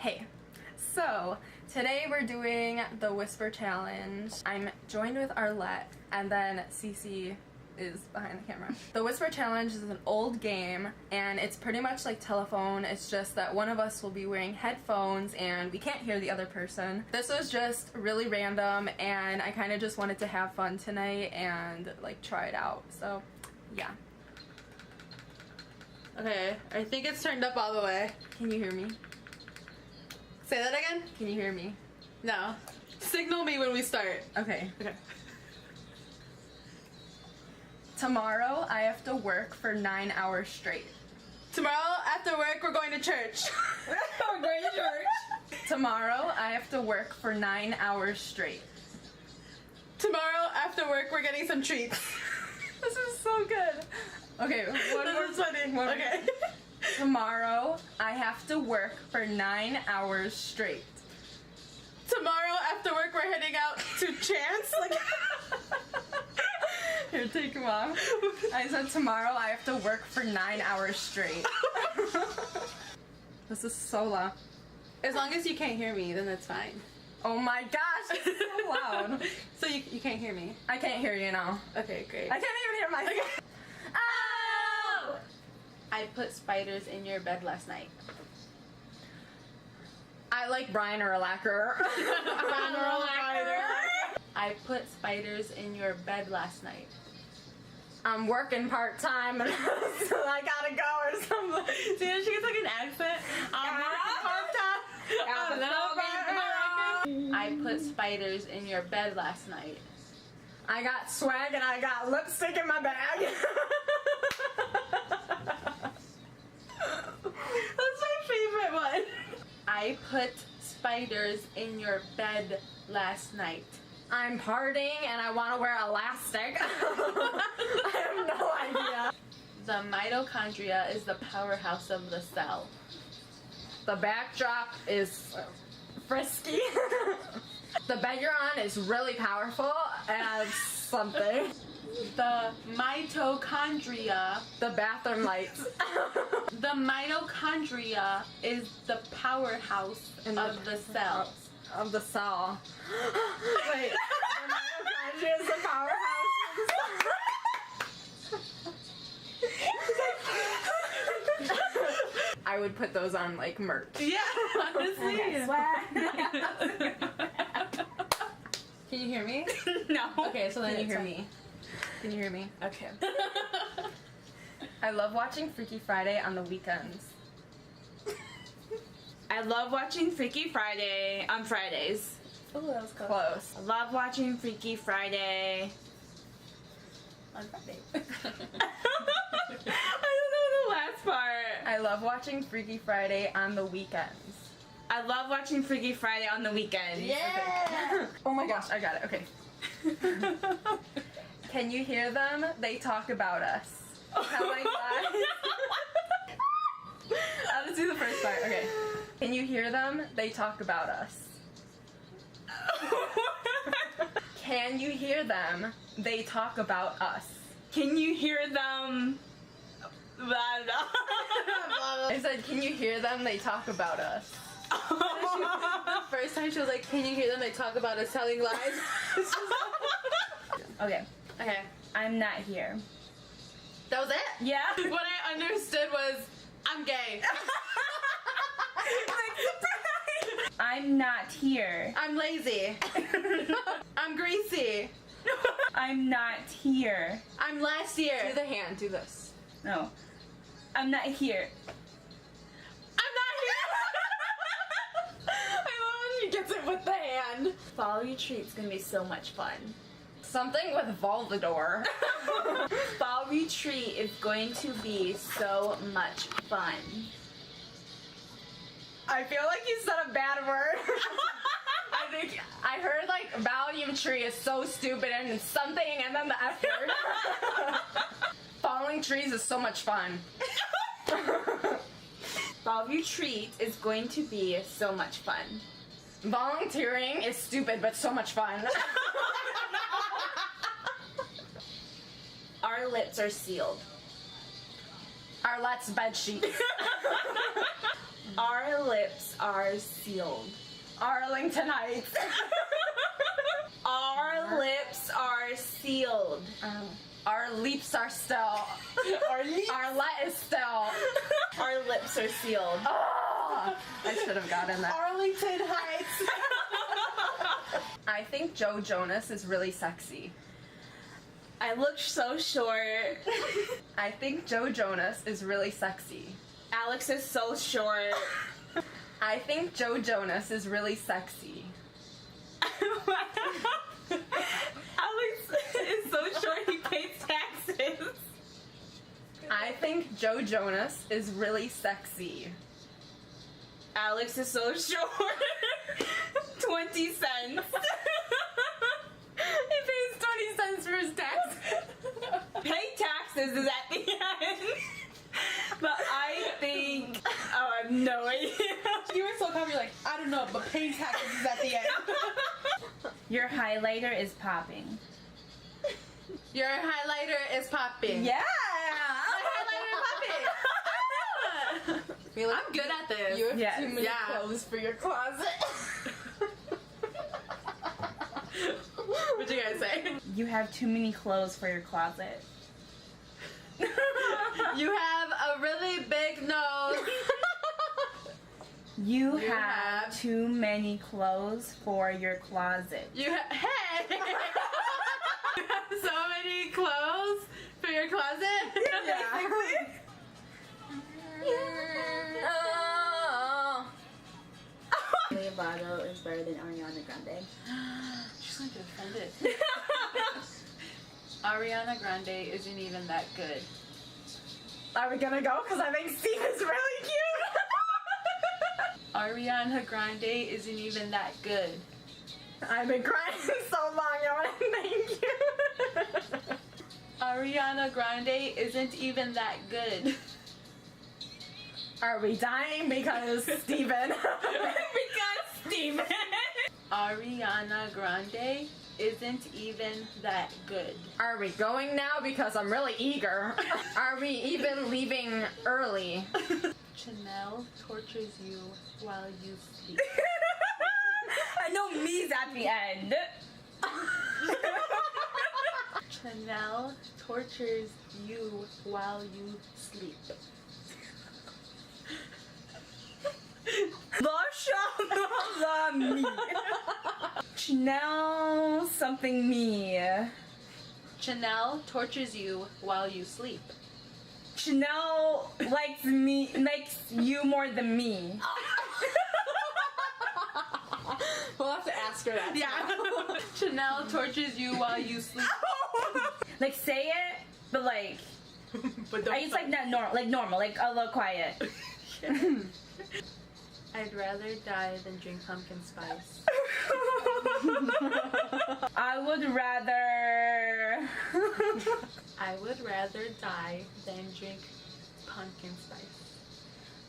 Hey, so today we're doing the Whisper Challenge. I'm joined with Arlette, and then Cece is behind the camera. The Whisper Challenge is an old game, and it's pretty much like telephone. It's just that one of us will be wearing headphones and we can't hear the other person. This was just really random, and I kind of just wanted to have fun tonight and like try it out. So yeah. Okay, I think it's turned up all the way. Can you hear me? Say that again? Can you hear me? No. Signal me when we start. Okay. Okay. Tomorrow I have to work for 9 hours straight. Tomorrow after work we're going to church. We're going to church. Tomorrow I have to work for 9 hours straight. Tomorrow after work we're getting some treats. This is so good. Okay, This is funny. Okay. Tomorrow I have to work for 9 hours straight. Tomorrow after work we're heading out to Chance. Here, take them off. I said tomorrow I have to work for 9 hours straight. This is so loud. As long as you can't hear me, then that's fine. Oh my gosh, it's so loud. So you can't hear me? I can't hear you now. Okay, great. I can't even hear myself. Ow! I put spiders in your bed last night. I like Brian Urlacher. Brian Urlacher. I put spiders in your bed last night. I'm working part-time and so I gotta go or something. See how she gets like an accent? I put spiders in your bed last night. I got swag and I got lipstick in my bag. That's my favorite one. I put spiders in your bed last night. I'm partying and I want to wear elastic. I have no idea. The mitochondria is the powerhouse of the cell. The backdrop is frisky. The bed you're on is really powerful and something. The mitochondria. The bathroom lights. The mitochondria is the powerhouse of the cell. Of the cell. Wait, the mitochondria is the powerhouse of the cell. I would put those on like merch. Yeah, honestly. Can you hear me? No. Okay, so then you hear me. Can you hear me? Okay. I love watching Freaky Friday on the weekends. I love watching Freaky Friday on Fridays. Oh, that was close. I love watching Freaky Friday On Friday. I don't know the last part. I love watching Freaky Friday on the weekends. I love watching Freaky Friday on the weekends. Yeah. Oh my gosh, I got it. Okay. Can you hear them? They talk about us. How like that? Let's do the first part. Okay. Can you hear them? They talk about us. Can you hear them? They talk about us. Can you hear them? I said, can you hear them? They talk about us. The first time she was like, can you hear them? They talk about us telling lies. Okay. Okay. I'm not here. That was it? Yeah? What I understood was, I'm gay. I'm not here. I'm lazy. I'm greasy. I'm not here. I'm last Do year. the hand. Do this. No. I'm not here. I'm not here. I love when she gets it with the hand. Fall Retreat's gonna be so much fun. Something with Voldemort. Fall Retreat is going to be so much fun. I feel like you said a bad word. I think I heard like volume tree is so stupid and something and then the F word. Falling trees is so much fun. Fall Retreat is going to be so much fun. Volunteering is stupid but so much fun. Our lips are sealed. Arlette's bed sheets. Our lips are sealed. Arlington Heights. Our lips are sealed. Our leaps are still. Our lips. Our let is still. Our lips are sealed. Oh, I should have gotten that. Arlington Heights. I think Joe Jonas is really sexy. I look so short. I think Joe Jonas is really sexy. Alex is so short. I think Joe Jonas is really sexy. Alex is so short he pays taxes. I think Joe Jonas is really sexy. Alex is so short. 20 cents. He pays 20 cents for his tax. Pay taxes is at the end. But I think... Oh, I have no idea. You were so confident, you're like, I don't know, but paying taxes is at the end. Your highlighter is popping. Your highlighter is popping. Yeah! I'm good at this. You have Yes. too many Yeah. clothes for your closet. What you guys say? You have too many clothes for your closet. You have a really big nose. You You have have- too many clothes for your closet. Hey! You have so many clothes for your closet? Oh. Leonardo is better than Ariana Grande. She's going to get offended. Ariana Grande isn't even that good. Are we gonna go? Because I think Steve is really cute. Ariana Grande isn't even that good. I've been crying so long. I want to thank you. Ariana Grande isn't even that good. Are we dying because Steven? Because Steven. Ariana Grande isn't even that good. Are we going now? Because I'm really eager. Are we even leaving early? Chanel tortures you while you sleep. I know me's at the end. Chanel tortures you while you sleep. The me. Chanel something me. Chanel tortures you while you sleep. Chanel likes you more than me. We'll have to ask her that. Yeah. Chanel tortures you while you sleep. Like say it, but like But don't it's like not normal, like a little quiet. I'd rather die than drink pumpkin spice. I would rather. I would rather die than drink pumpkin spice.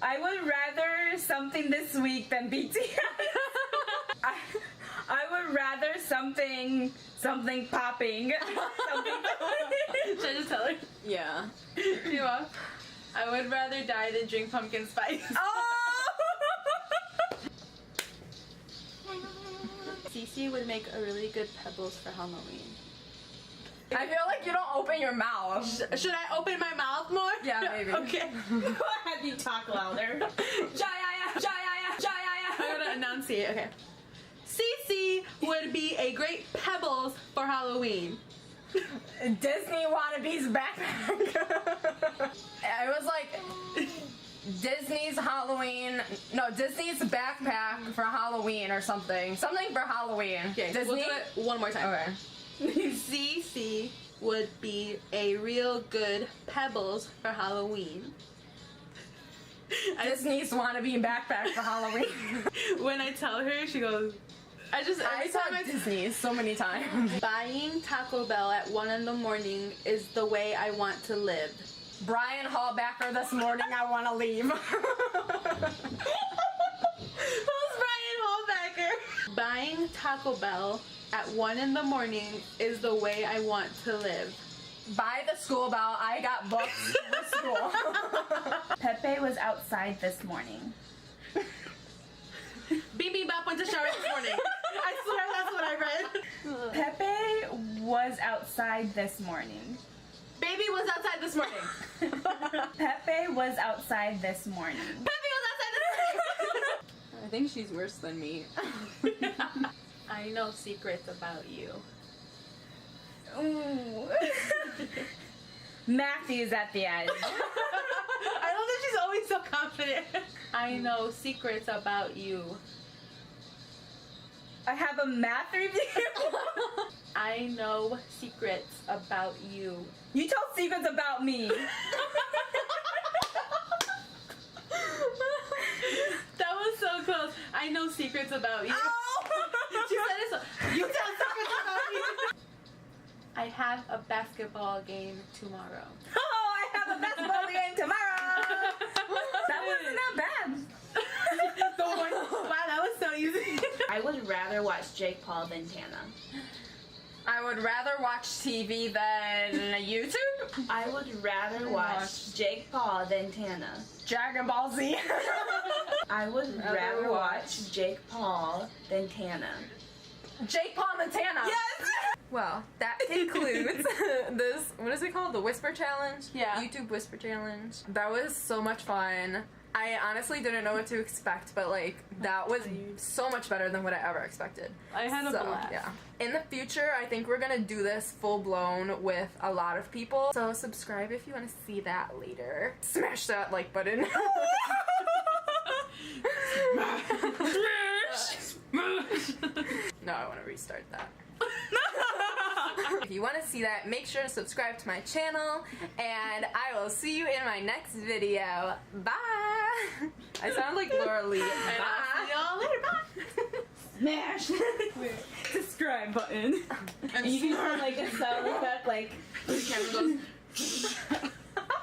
I would rather something this week than BTS. I would rather something popping. Should I just tell her? Yeah. You are? I would rather die than drink pumpkin spice. Oh! Cece would make a really good pebbles for Halloween. I feel like you don't open your mouth. Should I open my mouth more? Yeah, maybe. Okay. Have you talk louder? I'm gonna enunciate. Okay. Cece would be a great pebbles for Halloween. Disney wannabes backpack. I was like, Disney's Halloween. No, Disney's backpack for Halloween or something. Something for Halloween. Okay, Disney. we'll do it one more time. Okay. Cece would be a real good pebbles for Halloween. Disney's wannabe backpack for Halloween. When I tell her, she goes. I saw Disney so many times. Buying Taco Bell at 1 in the morning is the way I want to live. Brian Hallbacker this morning. I want to leave. Who's Brian Hallbacker? Buying Taco Bell at 1 in the morning is the way I want to live. By the school bell, I got books for school. Pepe was outside this morning. Bibi Bop went to shower this morning. I swear that's what I read. Pepe was outside this morning. Baby was outside this morning. Pepe was outside this morning. Pepe was outside this morning. I think she's worse than me. I know secrets about you. Ooh. Matthew's at the end. I love that she's always so confident. I know secrets about you. I have a math review. I know secrets about you. You told secrets about me. That was so close. I know secrets about you. Oh! She said it so. You tell secrets about me. I have a basketball game tomorrow. Oh, I have a basketball game tomorrow. That wasn't that bad. Wow, that was so easy. I would rather watch Jake Paul than Tana. I would rather watch TV than YouTube. I would rather watch Jake Paul than Tana. Dragon Ball Z. I would rather watch Jake Paul than Tana. Jake Paul Montana. Yes! Well, that concludes this, what is it called? The Whisper Challenge? Yeah. YouTube Whisper Challenge. That was so much fun. I honestly didn't know what to expect, but like, that was so much better than what I ever expected. I had a blast. Yeah. In the future, I think we're gonna do this full blown with a lot of people. So subscribe if you want to see that later. Smash that like button. No, I want to restart that. If you want to see that, make sure to subscribe to my channel, and I will see you in my next video. Bye! I sound like Laura Lee. And I'll see y'all later. Bye. Smash! Subscribe button. And you can put like a sound effect like The camera goes.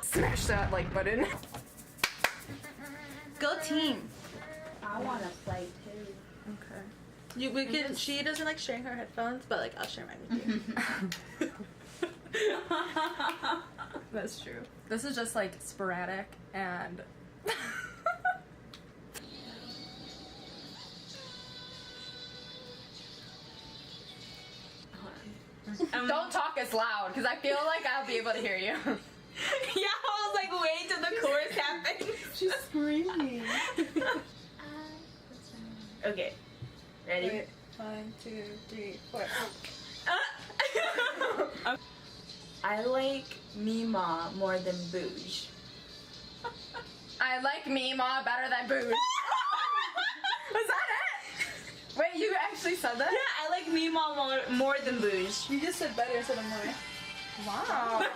Smash that like button. Go team. I want to play too. Okay. We can. She doesn't like sharing her headphones, but like I'll share mine with you. That's true. This is just like sporadic and. Don't talk as loud, because I feel like I'll be able to hear you. Yeah, I was like, wait till the chorus happens. She's screaming. Okay, ready? Wait, 1, 2, 3, 4. I like Mima more than Booge. I like Mima better than Booge. Was that it? Wait, you actually said that? Yeah, I like Mima more than Booge. You just said better instead of more. Wow.